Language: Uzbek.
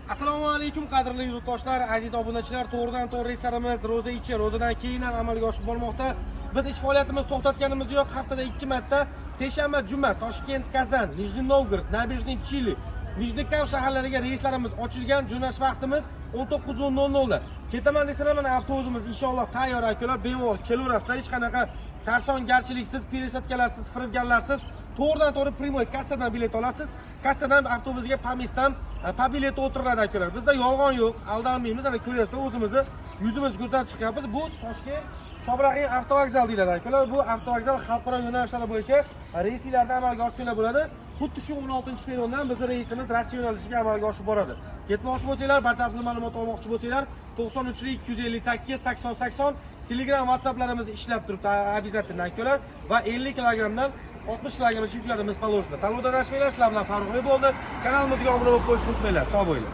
Assalomu alaykum qadrli yurtdoshlar, aziz obunachilar. To'g'ridan to'g'ri reyslarimiz ro'za ichi, ro'zadan keyin ham amalga oshib bormoqda. Biz ish faoliyatimizni to'xtatganimiz yo'q. Haftada 2 marta seshanba, juma Toshkent, Kazan, Nijniy Novgorod, Nabejniy Chili, Nijnikam shaharlariga reyslarimiz ochilgan. Jo'nash vaqtimiz 19:00 da. Ketaman desalar, mana avtobusimiz inshaalloh tayyor akalar, bemalol kelaverasizlar. Hech qanaqa sarsongarchiliksiz, peresatkalarsiz, firibgarlarsiz. To'g'ridan to'g'ri primoy kassadan bilet olasiz. Kassadan avtobusga pamisdan bilet o'tiradi akalar. Bizda yolg'on yo'q, aldanmaymiz. Ana ko'ryapsizlar, o'zimizni yuzimiz ko'rsatib chiqyapmiz. Bu Toshkent Sobraqiy avtovokzal deyiladi akalar. Bu avtovokzal xalqaro yo'nalishlar bo'yicha reyslarda amalga oshishlar bo'ladi. Xuddi shu 16-perondan bizning reysimiz Rossiya yo'nalishiga amalga oshib boradi. Ketmoqchi bo'lsanglar, barcha ma'lumot olmoqchi bo'lsanglar, 93-258-8080 Telegram, WhatsApplarimiz ishlab turibdi, обязательно akalar va 50 kilogramdan 60 kilogramgacha yuklarimiz poложено. Tanlovda adashmanglar, sizlar bilan Farruh bo'ldi. Kanalimizga obuna bo'lib qo'yishni unutmanglar. Sog' bo'linglar.